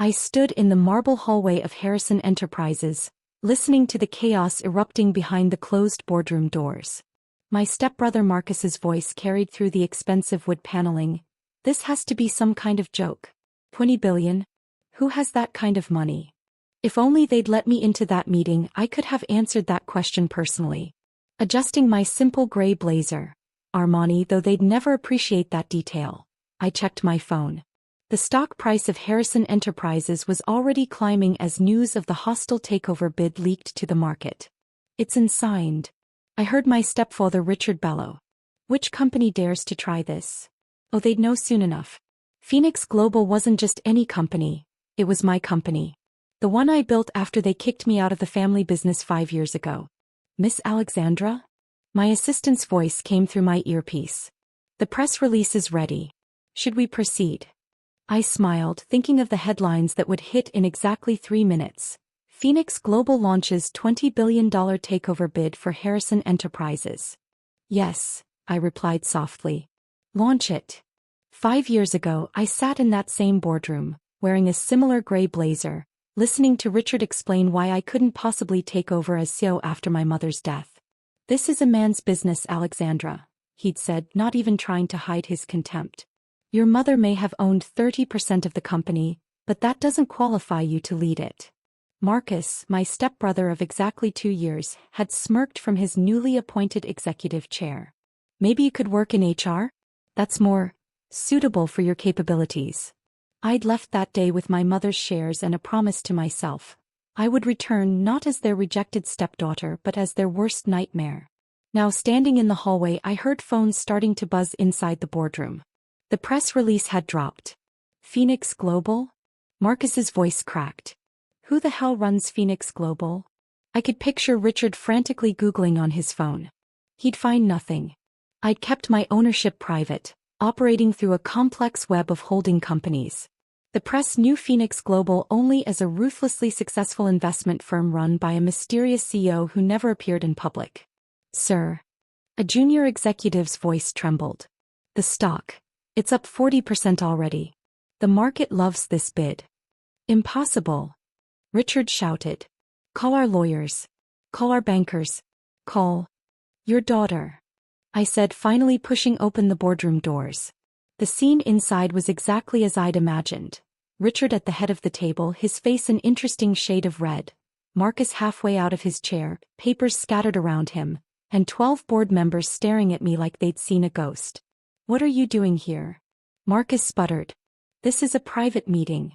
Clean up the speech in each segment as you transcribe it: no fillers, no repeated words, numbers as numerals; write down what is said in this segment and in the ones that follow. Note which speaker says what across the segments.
Speaker 1: I stood in the marble hallway of Harrison Enterprises, listening to the chaos erupting behind the closed boardroom doors. My stepbrother Marcus's voice carried through the expensive wood paneling. This has to be some kind of joke. 20 billion? Who has that kind of money? If only they'd let me into that meeting, I could have answered that question personally. Adjusting my simple gray blazer. Armani, though they'd never appreciate that detail. I checked my phone. The stock price of Harrison Enterprises was already climbing as news of the hostile takeover bid leaked to the market. It's unsigned. I heard my stepfather Richard bellow. Which company dares to try this? Oh, they'd know soon enough. Phoenix Global wasn't just any company, it was my company. The one I built after they kicked me out of the family business 5 years ago. Miss Alexandra? My assistant's voice came through my earpiece. The press release is ready. Should we proceed? I smiled, thinking of the headlines that would hit in exactly 3 minutes. Phoenix Global launches $20 billion takeover bid for Harrison Enterprises. Yes, I replied softly. Launch it. 5 years ago, I sat in that same boardroom, wearing a similar gray blazer, listening to Richard explain why I couldn't possibly take over as CEO after my mother's death. This is a man's business, Alexandra, he'd said, not even trying to hide his contempt. Your mother may have owned 30% of the company, but that doesn't qualify you to lead it. Marcus, my stepbrother of exactly 2 years, had smirked from his newly appointed executive chair. Maybe you could work in HR? That's more suitable for your capabilities. I'd left that day with my mother's shares and a promise to myself. I would return not as their rejected stepdaughter but as their worst nightmare. Now standing in the hallway, I heard phones starting to buzz inside the boardroom. The press release had dropped. Phoenix Global? Marcus's voice cracked. Who the hell runs Phoenix Global? I could picture Richard frantically Googling on his phone. He'd find nothing. I'd kept my ownership private, operating through a complex web of holding companies. The press knew Phoenix Global only as a ruthlessly successful investment firm run by a mysterious CEO who never appeared in public. Sir. A junior executive's voice trembled. The stock. It's up 40% already. The market loves this bid. Impossible. Richard shouted. Call our lawyers. Call our bankers. Call your daughter. I said, finally pushing open the boardroom doors. The scene inside was exactly as I'd imagined. Richard at the head of the table, his face an interesting shade of red. Marcus halfway out of his chair, papers scattered around him, and 12 board members staring at me like they'd seen a ghost. What are you doing here? Marcus sputtered. This is a private meeting.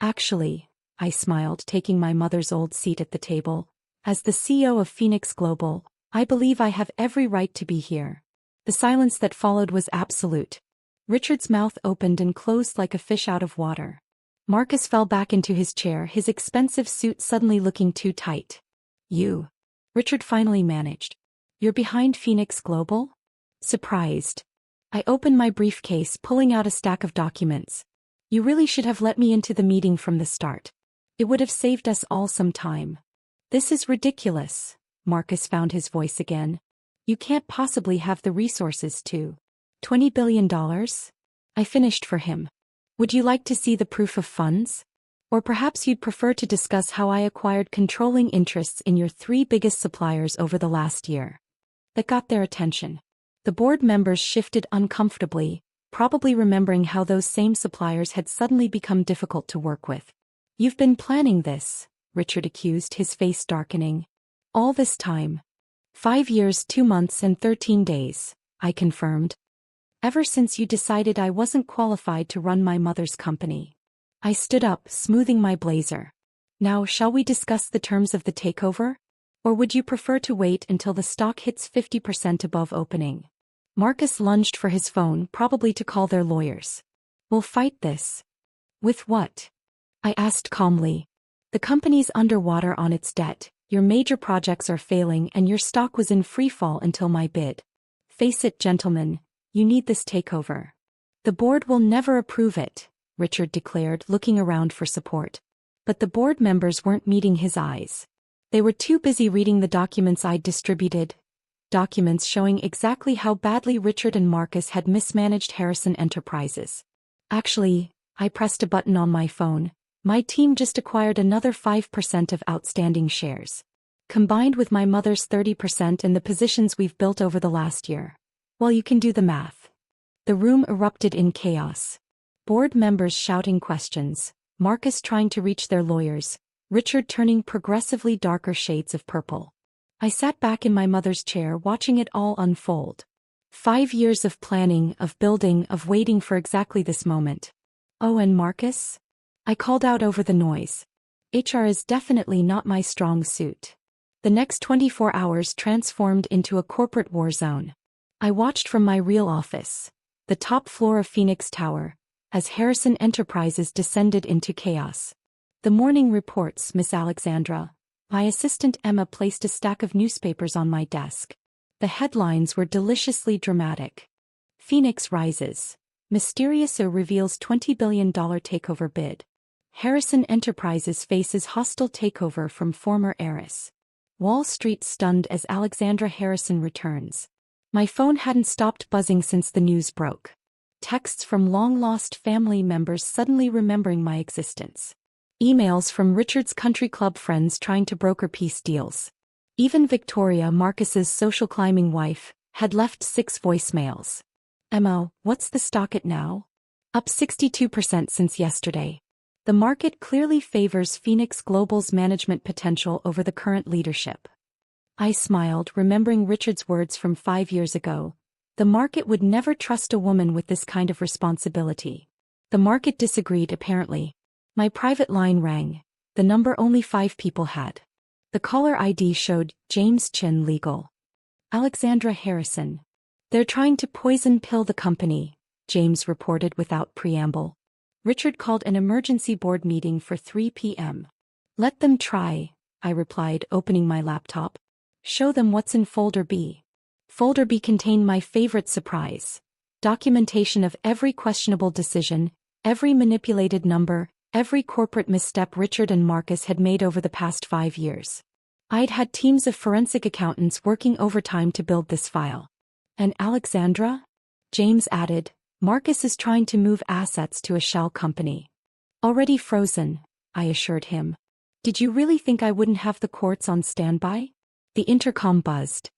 Speaker 1: Actually, I smiled, taking my mother's old seat at the table. As the CEO of Phoenix Global, I believe I have every right to be here. The silence that followed was absolute. Richard's mouth opened and closed like a fish out of water. Marcus fell back into his chair, his expensive suit suddenly looking too tight. You. Richard finally managed. You're behind Phoenix Global? Surprised. I opened my briefcase, pulling out a stack of documents. You really should have let me into the meeting from the start. It would have saved us all some time. This is ridiculous. Marcus found his voice again. You can't possibly have the resources to. $20 billion? I finished for him. Would you like to see the proof of funds? Or perhaps you'd prefer to discuss how I acquired controlling interests in your 3 biggest suppliers over the last year. That got their attention. The board members shifted uncomfortably, probably remembering how those same suppliers had suddenly become difficult to work with. You've been planning this, Richard accused, his face darkening. All this time. 5 years, 2 months and 13 days, I confirmed. Ever since you decided I wasn't qualified to run my mother's company. I stood up, smoothing my blazer. Now, shall we discuss the terms of the takeover? Or would you prefer to wait until the stock hits 50% above opening? Marcus lunged for his phone, probably to call their lawyers. We'll fight this. With what? I asked calmly. The company's underwater on its debt. Your major projects are failing and your stock was in freefall until my bid. Face it, gentlemen, you need this takeover. The board will never approve it, Richard declared, looking around for support. But the board members weren't meeting his eyes. They were too busy reading the documents I'd distributed. Documents showing exactly how badly Richard and Marcus had mismanaged Harrison Enterprises. Actually, I pressed a button on my phone. My team just acquired another 5% of outstanding shares. Combined with my mother's 30% and the positions we've built over the last year. Well, you can do the math. The room erupted in chaos. Board members shouting questions, Marcus trying to reach their lawyers, Richard turning progressively darker shades of purple. I sat back in my mother's chair watching it all unfold. 5 years of planning, of building, of waiting for exactly this moment. Oh, and Marcus? I called out over the noise. HR is definitely not my strong suit. The next 24 hours transformed into a corporate war zone. I watched from my real office, the top floor of Phoenix Tower, as Harrison Enterprises descended into chaos. The morning reports, Miss Alexandra. My assistant Emma placed a stack of newspapers on my desk. The headlines were deliciously dramatic. Phoenix rises. Mysterious reveals $20 billion takeover bid. Harrison Enterprises faces hostile takeover from former heiress. Wall Street stunned as Alexandra Harrison returns. My phone hadn't stopped buzzing since the news broke. Texts from long-lost family members suddenly remembering my existence. Emails from Richard's country club friends trying to broker peace deals. Even Victoria, Marcus's social climbing wife, had left 6 voicemails. Emma, what's the stock at now? Up 62% since yesterday. The market clearly favors Phoenix Global's management potential over the current leadership. I smiled, remembering Richard's words from 5 years ago. The market would never trust a woman with this kind of responsibility. The market disagreed, apparently. My private line rang. The number only 5 people had. The caller ID showed James Chin Legal. Alexandra Harrison. They're trying to poison pill the company, James reported without preamble. Richard called an emergency board meeting for 3 p.m. Let them try, I replied, opening my laptop. Show them what's in Folder B. Folder B contained my favorite surprise. Documentation of every questionable decision, every manipulated number, every corporate misstep Richard and Marcus had made over the past 5 years. I'd had teams of forensic accountants working overtime to build this file. And Alexandra? James added, Marcus is trying to move assets to a shell company. Already frozen, I assured him. Did you really think I wouldn't have the courts on standby? The intercom buzzed.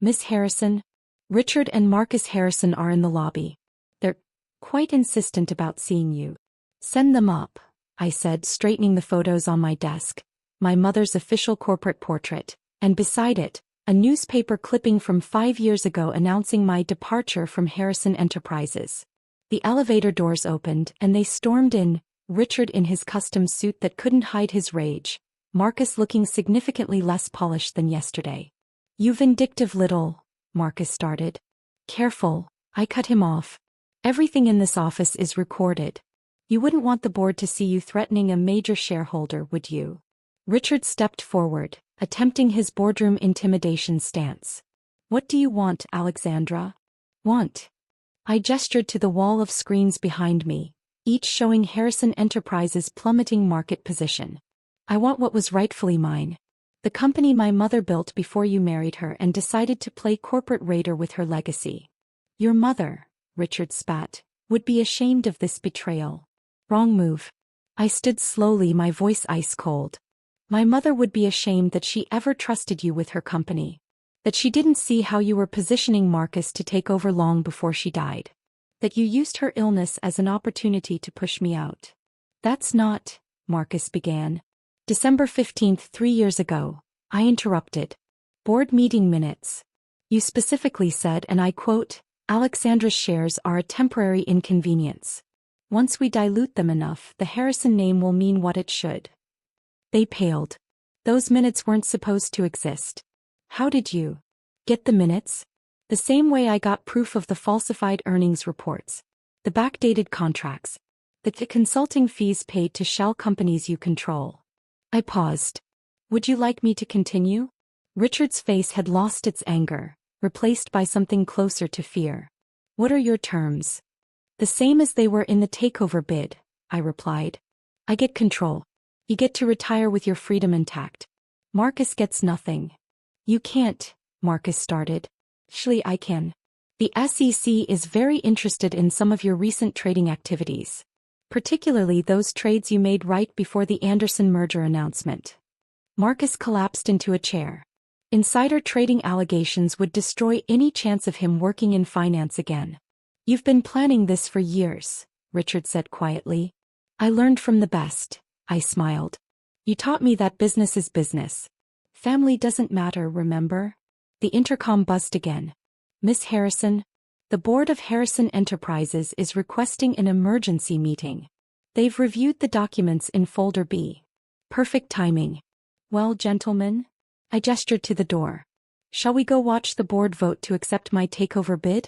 Speaker 1: Miss Harrison? Richard and Marcus Harrison are in the lobby. They're quite insistent about seeing you. Send them up, I said, straightening the photos on my desk. My mother's official corporate portrait, and beside it, a newspaper clipping from 5 years ago announcing my departure from Harrison Enterprises. The elevator doors opened and they stormed in, Richard in his custom suit that couldn't hide his rage, Marcus looking significantly less polished than yesterday. You vindictive little, Marcus started. Careful, I cut him off. Everything in this office is recorded. You wouldn't want the board to see you threatening a major shareholder, would you? Richard stepped forward, attempting his boardroom intimidation stance. What do you want, Alexandra? Want? I gestured to the wall of screens behind me, each showing Harrison Enterprises' plummeting market position. I want what was rightfully mine. The company my mother built before you married her and decided to play corporate raider with her legacy. Your mother, Richard spat, would be ashamed of this betrayal. Wrong move. I stood slowly, my voice ice cold. My mother would be ashamed that she ever trusted you with her company. That she didn't see how you were positioning Marcus to take over long before she died. That you used her illness as an opportunity to push me out. That's not, Marcus began. December 15th, 3 years ago, I interrupted. Board meeting minutes. You specifically said, and I quote, Alexandra's shares are a temporary inconvenience. Once we dilute them enough, the Harrison name will mean what it should. They paled. Those minutes weren't supposed to exist. How did you get the minutes? The same way I got proof of the falsified earnings reports, the backdated contracts, the consulting fees paid to shell companies you control. I paused. Would you like me to continue? Richard's face had lost its anger, replaced by something closer to fear. What are your terms? The same as they were in the takeover bid, I replied. I get control. You get to retire with your freedom intact. Marcus gets nothing. You can't, Marcus started. Actually, I can. The SEC is very interested in some of your recent trading activities. Particularly those trades you made right before the Anderson merger announcement. Marcus collapsed into a chair. Insider trading allegations would destroy any chance of him working in finance again. You've been planning this for years, Richard said quietly. I learned from the best, I smiled. You taught me that business is business. Family doesn't matter, remember? The intercom buzzed again. Miss Harrison, the board of Harrison Enterprises is requesting an emergency meeting. They've reviewed the documents in folder B. Perfect timing. Well, gentlemen? I gestured to the door. Shall we go watch the board vote to accept my takeover bid?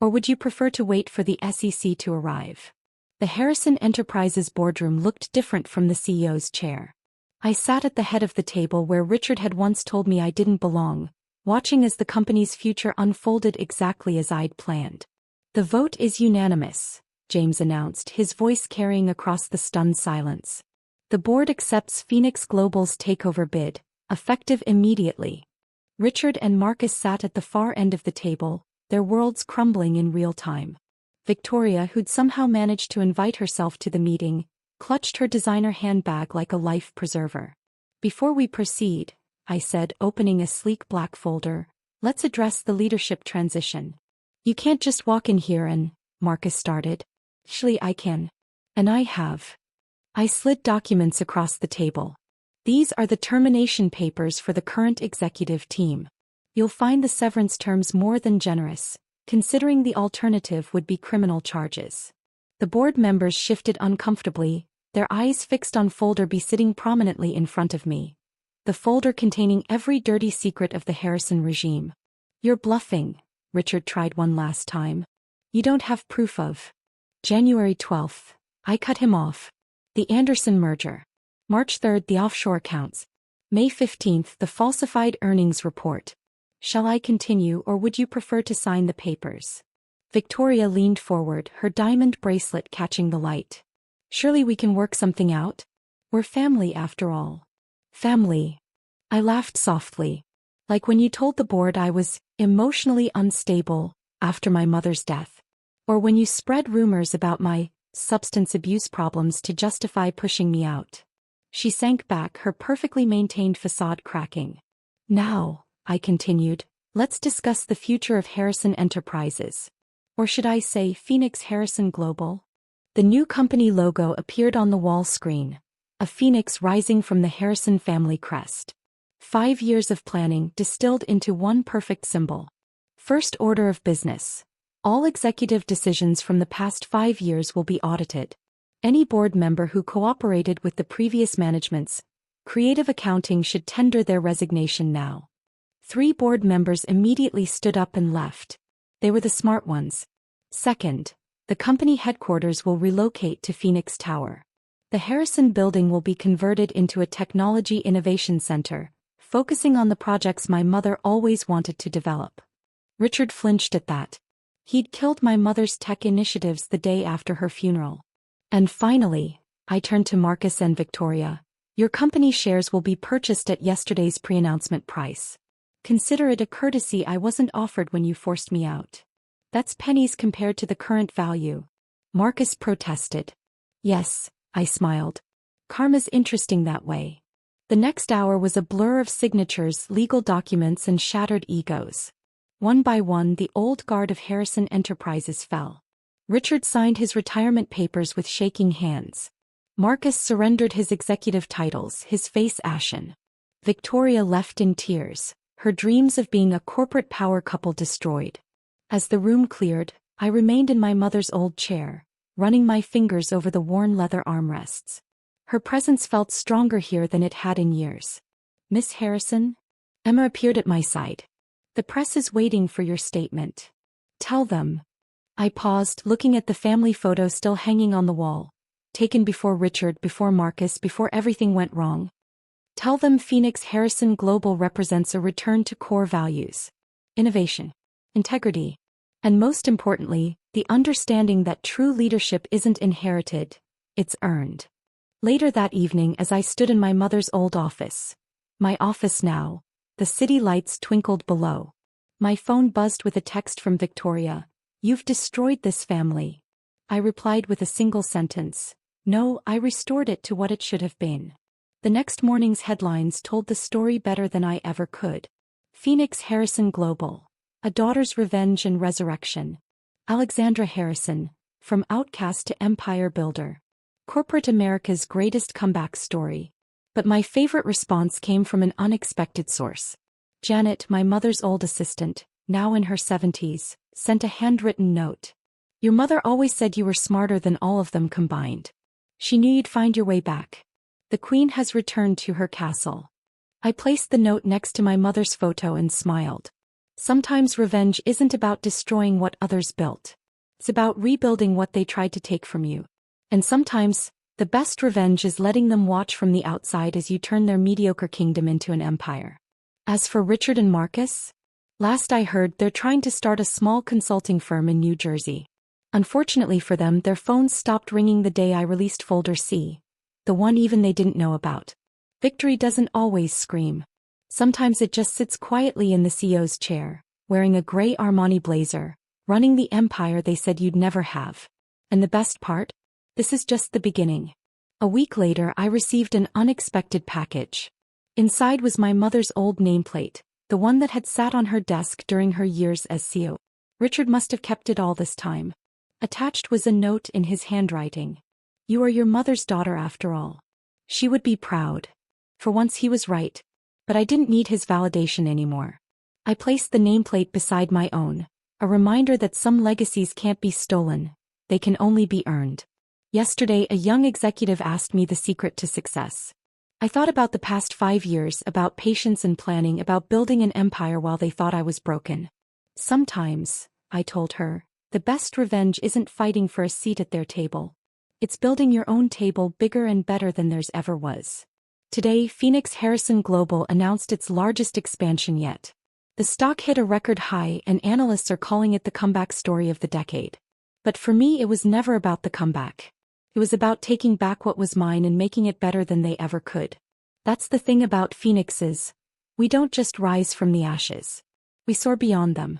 Speaker 1: Or would you prefer to wait for the SEC to arrive? The Harrison Enterprises boardroom looked different from the CEO's chair. I sat at the head of the table where Richard had once told me I didn't belong, watching as the company's future unfolded exactly as I'd planned. The vote is unanimous, James announced, his voice carrying across the stunned silence. The board accepts Phoenix Global's takeover bid, effective immediately. Richard and Marcus sat at the far end of the table, their worlds crumbling in real time. Victoria, who'd somehow managed to invite herself to the meeting, clutched her designer handbag like a life preserver. Before we proceed, I said, opening a sleek black folder, let's address the leadership transition. You can't just walk in here and, Marcus started. Actually, I can. And I have. I slid documents across the table. These are the termination papers for the current executive team. You'll find the severance terms more than generous, considering the alternative would be criminal charges. The board members shifted uncomfortably, their eyes fixed on folder B sitting prominently in front of me. The folder containing every dirty secret of the Harrison regime. You're bluffing, Richard tried one last time. You don't have proof of. January 12th. I cut him off. The Anderson merger. March 3rd, the offshore accounts. May 15th, the falsified earnings report. Shall I continue, or would you prefer to sign the papers? Victoria leaned forward, her diamond bracelet catching the light. Surely we can work something out? We're family after all. Family. I laughed softly. Like when you told the board I was emotionally unstable after my mother's death. Or when you spread rumors about my substance abuse problems to justify pushing me out. She sank back, her perfectly maintained facade cracking. Now, I continued, let's discuss the future of Harrison Enterprises. Or should I say Phoenix Harrison Global? The new company logo appeared on the wall screen, a phoenix rising from the Harrison family crest. 5 years of planning distilled into one perfect symbol. First order of business. All executive decisions from the past 5 years will be audited. Any board member who cooperated with the previous management's creative accounting should tender their resignation now. 3 board members immediately stood up and left. They were the smart ones. Second, the company headquarters will relocate to Phoenix Tower. The Harrison building will be converted into a technology innovation center, focusing on the projects my mother always wanted to develop. Richard flinched at that. He'd killed my mother's tech initiatives the day after her funeral. And finally, I turned to Marcus and Victoria. Your company shares will be purchased at yesterday's pre-announcement price. Consider it a courtesy I wasn't offered when you forced me out. That's pennies compared to the current value. Marcus protested. Yes, I smiled. Karma's interesting that way. The next hour was a blur of signatures, legal documents, and shattered egos. One by one, the old guard of Harrison Enterprises fell. Richard signed his retirement papers with shaking hands. Marcus surrendered his executive titles, his face ashen. Victoria left in tears, her dreams of being a corporate power couple destroyed. As the room cleared, I remained in my mother's old chair, running my fingers over the worn leather armrests. Her presence felt stronger here than it had in years. Miss Harrison? Emma appeared at my side. The press is waiting for your statement. Tell them. I paused, looking at the family photo still hanging on the wall, taken before Richard, before Marcus, before everything went wrong. Tell them Phoenix Harrison Global represents a return to core values. Innovation. Integrity. And most importantly, the understanding that true leadership isn't inherited, it's earned. Later that evening, as I stood in my mother's old office, my office now, the city lights twinkled below. My phone buzzed with a text from Victoria. You've destroyed this family. I replied with a single sentence. No, I restored it to what it should have been. The next morning's headlines told the story better than I ever could. Phoenix Harrison Global. A daughter's revenge and resurrection. Alexandra Harrison, from outcast to empire builder. Corporate America's greatest comeback story. But my favorite response came from an unexpected source. Janet, my mother's old assistant, now in her 70s, sent a handwritten note. Your mother always said you were smarter than all of them combined. She knew you'd find your way back. The queen has returned to her castle. I placed the note next to my mother's photo and smiled. Sometimes revenge isn't about destroying what others built. It's about rebuilding what they tried to take from you. And sometimes, the best revenge is letting them watch from the outside as you turn their mediocre kingdom into an empire. As for Richard and Marcus? Last I heard, they're trying to start a small consulting firm in New Jersey. Unfortunately for them, their phones stopped ringing the day I released Folder C, the one even they didn't know about. Victory doesn't always scream. Sometimes it just sits quietly in the CEO's chair, wearing a gray Armani blazer, running the empire they said you'd never have. And the best part? This is just the beginning. A week later, I received an unexpected package. Inside was my mother's old nameplate, the one that had sat on her desk during her years as CEO. Richard must have kept it all this time. Attached was a note in his handwriting. You are your mother's daughter after all. She would be proud. For once he was right. But I didn't need his validation anymore. I placed the nameplate beside my own, a reminder that some legacies can't be stolen, they can only be earned. Yesterday, a young executive asked me the secret to success. I thought about the past 5 years, about patience and planning, about building an empire while they thought I was broken. Sometimes, I told her, the best revenge isn't fighting for a seat at their table. It's building your own table bigger and better than theirs ever was. Today, Phoenix Harrison Global announced its largest expansion yet. The stock hit a record high and analysts are calling it the comeback story of the decade. But for me, it was never about the comeback. It was about taking back what was mine and making it better than they ever could. That's the thing about phoenixes. We don't just rise from the ashes. We soar beyond them.